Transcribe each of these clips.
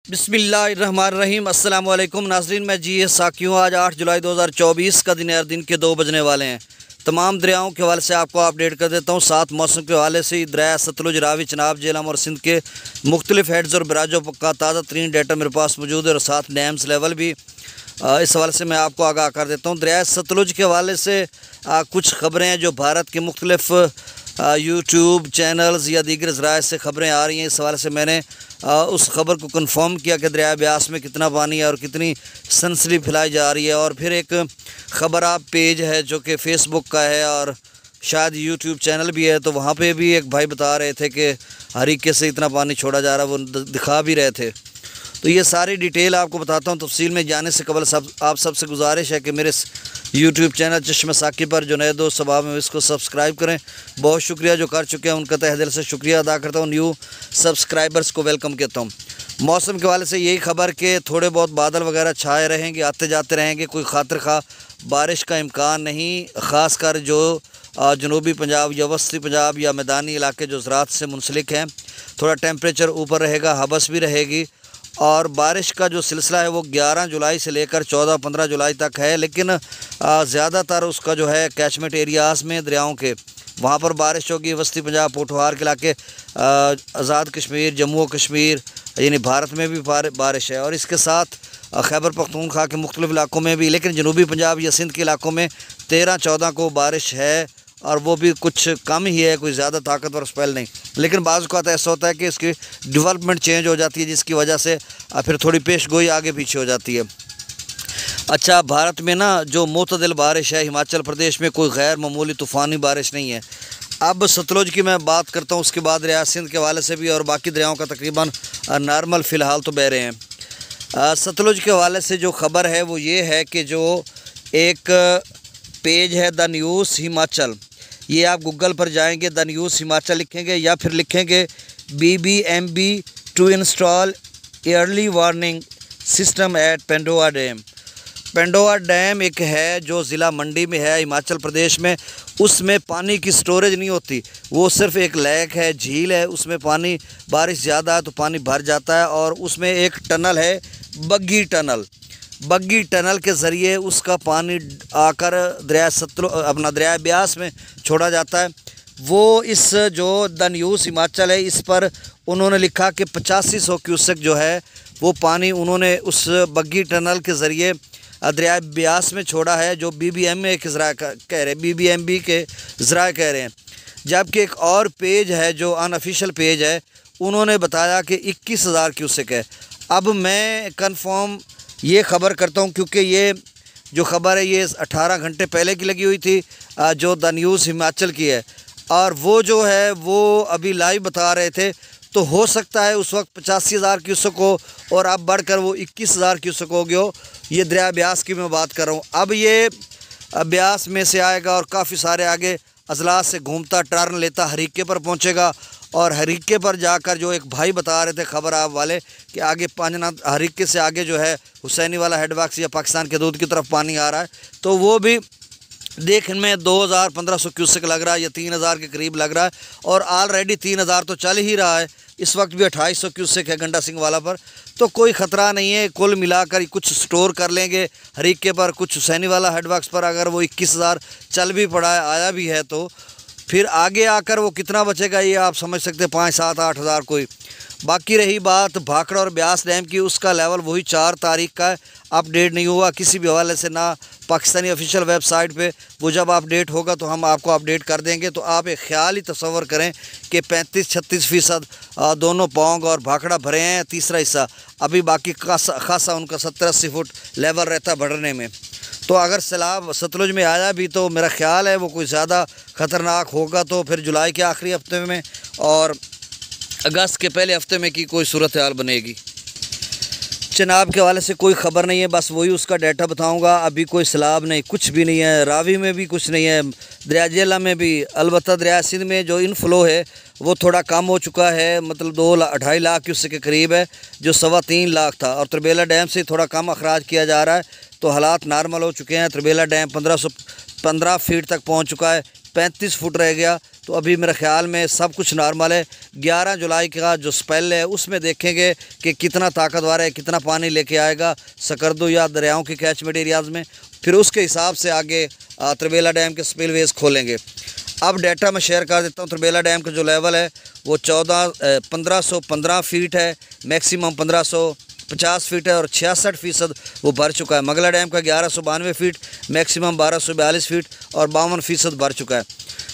बिस्मिल्लाहिर्रहमानिर्रहीम। अस्सलाम वालेकुम नाज़रीन, मैं जी साकी हूँ। आज 8 जुलाई 2024 का दिन है और दिन के 2 बजने वाले हैं। तमाम दरियाओं के हवाले से आपको अपडेट कर देता हूँ। साथ मौसम के हवाले से दरिया सतलुज, रावी, चनाब, झेलम और सिंध के मुख्तलिफ हेड्स और बराजों का ताज़ा तरीन डेटा मेरे पास मौजूद है और साथ डैम्स लेवल भी इस हवाले से मैं आपको आगाह कर देता हूँ। दरिया सतलुज के हवाले से कुछ ख़बरें हैं जो भारत के मुख्तलिफ यूट्यूब चैनल्स या दीगर ज़राए से ख़बरें आ रही हैं। इस हवाले से मैंने उस ख़बर को कंफर्म किया कि दरिया ब्यास में कितना पानी है और कितनी सनसनी फैलाई जा रही है। और फिर एक ख़बर आप पेज है जो कि फ़ेसबुक का है और शायद यूट्यूब चैनल भी है, तो वहाँ पे भी एक भाई बता रहे थे कि हरीके से इतना पानी छोड़ा जा रहा है, वो दिखा भी रहे थे। तो ये सारी डिटेल आपको बताता हूँ। तफसील में जाने से कबल आप सबसे गुजारिश है कि मेरे यूट्यूब चैनल चश्मे साकी पर जो नए दोस्त स्वभाव में इसको सब्सक्राइब करें। बहुत शुक्रिया जो कर चुके हैं, उनका तहे दिल से शुक्रिया अदा करता हूँ। न्यू सब्सक्राइबर्स को वेलकम कहता हूँ। मौसम के हवाले से यही खबर कि थोड़े बहुत बादल वगैरह छाए रहेंगे, आते जाते रहेंगे, कोई खातिर खा बारिश का इम्कान नहीं। ख़ास कर जो जनूबी पंजाब या वस्ती पंजाब या मैदानी इलाके जो ज़राअत से मुंसलिक हैं, थोड़ा टेम्परेचर ऊपर रहेगा, हबस भी रहेगी। और बारिश का जो सिलसिला है वो 11 जुलाई से लेकर 14-15 जुलाई तक है, लेकिन ज़्यादातर उसका जो है कैचमेंट एरियाज़ में दरियाओं के वहाँ पर बारिश होगी। वस्ती पंजाब, पोठवार के इलाके, आज़ाद कश्मीर, जम्मू कश्मीर यानी भारत में भी बारिश है। और इसके साथ खैबर पख्तूनख्वा के मुख्तलिफ़ इलाकों में भी, लेकिन जनूबी पंजाब या सिंध के इलाकों में 13-14 को बारिश है और वो भी कुछ कम ही है, कोई ज़्यादा ताकतवर स्पेल नहीं। लेकिन बाज़ औक़ात ऐसा होता है कि इसकी डेवलपमेंट चेंज हो जाती है, जिसकी वजह से फिर थोड़ी पेश गोई आगे पीछे हो जाती है। अच्छा, भारत में ना जो मुतदिल बारिश है, हिमाचल प्रदेश में कोई गैर मामूली तूफ़ानी बारिश नहीं है। अब सतलुज की मैं बात करता हूँ, उसके बाद रियासत सिंध के हवाले से भी, और बाकी दरियाओं का तकरीबन नॉर्मल फ़िलहाल तो बह रहे हैं। सतलुज के हवाले से जो ख़बर है वो ये है कि जो एक पेज है द न्यूज़ हिमाचल, ये आप गूगल पर जाएंगे, द न्यूज़ हिमाचल लिखेंगे या फिर लिखेंगे BBMB to install early warning system at Pandoh dam. Pandoh dam एक है जो ज़िला मंडी में है, हिमाचल प्रदेश में। उसमें पानी की स्टोरेज नहीं होती, वो सिर्फ़ एक लेक है, झील है, उसमें पानी बारिश ज़्यादा है तो पानी भर जाता है। और उसमें एक टनल है, बग्गी टनल के ज़रिए उसका पानी आकर दरिया ब्यास में छोड़ा जाता है। वो इस जो द न्यूज़ हिमाचल है, इस पर उन्होंने लिखा कि 8500 क्यूसेक जो है वो पानी उन्होंने उस बग्गी टनल के ज़रिए दरिया ब्यास में छोड़ा है, जो BBMA के ज़राए कह रहे हैं, BBMB के ज़राए कह रहे हैं। जबकि एक और पेज है जो अनऑफिशियल पेज है, उन्होंने बताया कि 21,000 क्यूसेक है। अब मैं कंफर्म ये ख़बर करता हूँ क्योंकि ये जो ख़बर है ये 18 घंटे पहले की लगी हुई थी, जो द न्यूज़ हिमाचल की है, और वो जो है वो अभी लाइव बता रहे थे। तो हो सकता है उस वक्त 85,000 क्यूसेक हो और अब बढ़कर वो 21,000 क्यूसेक हो गया हो। ये दरिया ब्यास की मैं बात कर रहा हूँ। अब ये ब्यास में से आएगा और काफ़ी सारे आगे अजलास से घूमता टर्न लेता हरीके पर पहुँचेगा। और हरीके पर जाकर जो एक भाई बता रहे थे ख़बर आप वाले कि आगे पांजना हरीके से आगे जो है हुसैनी वाला हेडवर्क्स या पाकिस्तान के दूध की तरफ पानी आ रहा है, तो वो भी देखने में 2,000-1,500 क्यूसेक लग रहा है या 3,000 के करीब लग रहा है। और ऑलरेडी 3,000 तो चल ही रहा है, इस वक्त भी 2,800 क्यूसेक है गंडा सिंह वाला पर, तो कोई ख़तरा नहीं है। कुल मिलाकर कुछ स्टोर कर लेंगे हरीके पर, कुछ हुसैनी वाला हेडवर्क्स पर। अगर वो 21,000 चल भी पड़ा है, आया भी है, तो फिर आगे आकर वो कितना बचेगा ये आप समझ सकते हैं, 5, 7, 8,000 कोई। बाकी रही बात भाखड़ा और ब्यास डैम की, उसका लेवल वही 4 तारीख का है, अपडेट नहीं हुआ किसी भी हवाले से, ना पाकिस्तानी ऑफिशियल वेबसाइट पे। वो जब अपडेट होगा तो हम आपको अपडेट कर देंगे। तो आप एक ख्याल ही तस्वर करें कि 35-36% दोनों पौंग और भाखड़ा भरे हैं, तीसरा हिस्सा अभी बाकी खासा उनका 70-80 फुट लेवल रहता है बढ़ने में। तो अगर सैलाब सतलुज में आया भी तो मेरा ख्याल है वो कोई ज़्यादा ख़तरनाक होगा तो फिर जुलाई के आखिरी हफ्ते में और अगस्त के पहले हफ्ते में की कोई सूरत हाल बनेगी। चनाब के हवाले से कोई ख़बर नहीं है, बस वही उसका डाटा बताऊंगा। अभी कोई सैलाब नहीं, कुछ भी नहीं है। रावी में भी कुछ नहीं है, दरिया झेलम में भी। अलबत्ता दरिया सिंध में जो इनफ्लो है वो थोड़ा कम हो चुका है, मतलब 2-2.5 लाख क्यूसेक के करीब है, जो 3.25 लाख था। और त्रिबेला डैम से थोड़ा कम अखराज किया जा रहा है, तो हालात नॉर्मल हो चुके हैं। त्रिबेला डैम 1515 फीट तक पहुंच चुका है, 35 फुट रह गया। तो अभी मेरे ख्याल में सब कुछ नॉर्मल है। 11 जुलाई का जो स्पेल है उसमें देखेंगे कि कितना ताकतवर है, कितना पानी लेके आएगा सकरदू या दरियाओं के कैचमेंट एरियाज़ में। फिर उसके हिसाब से आगे त्रिबेला डैम के स्पिलवेज खोलेंगे। अब डाटा मैं शेयर कर देता हूँ। त्रिबेला डैम का जो लेवल है वो 1515 फीट है, मैक्सिमम 1550 फीट है और 66% वो भर चुका है। मंगला डैम का 1192 फीट, मैक्सिमम 1242 फीट और 52% भर चुका है।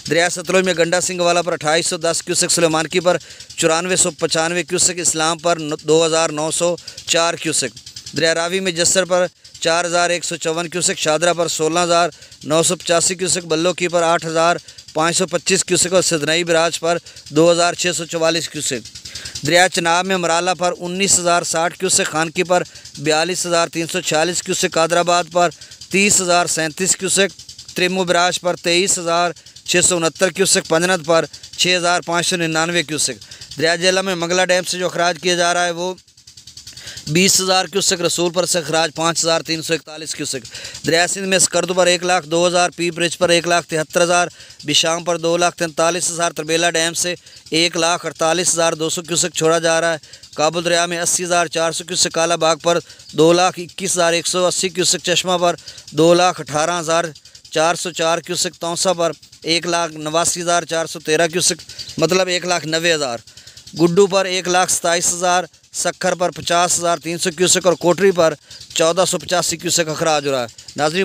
दरिया सतलुज में गंडा सिंह वाला पर 2810 क्यूसेक, सुलेमानकी पर 9495 क्यूसेक, इस्लाम पर 2904 क्यूसेक, दरिया रावी में जस्सर पर 4154 क्यूसेक, शादरा पर 16985 क्यूसेक, बल्लो की पर 8525 क्यूसेक और सदनई बराज पर 2644 क्यूसेक। दरिया चनाब में मराला पर 19060 क्यूसेक, खानकी पर 42346 क्यूसेक, कादराबाद पर 30037 क्यूसेक, त्रिमो बराज पर 23669 क्यूसेक, पंजनद पर 6599 क्यूसेक। दरिया जेला में मंगला डैम से जो अखराज किया जा रहा है वो 20,000 क्यूसेक, रसूल पर से अखराज 5341 क्यूसेक। दरिया सिंध में सकरदू पर 1,02,000, पी ब्रिज पर 1,73,000, बिशाम पर 2,43,000, त्रिबेला डैम से 1,48,200 क्यूसेक छोड़ा जा रहा है। काबुल दरिया में 80,400 क्यूसेक, काला बाग पर 2,21,180 क्यूसेक, चश्मा पर 2,18,404 क्यूसेक, तौसा पर 1,89,413 क्यूसेक मतलब 1,90,000, गुड्डू पर 1,27,000, सखर पर 50,300 क्यूसेक और कोटरी पर 1485 क्यूसेक अखराज हो रहा है। नाज़रीन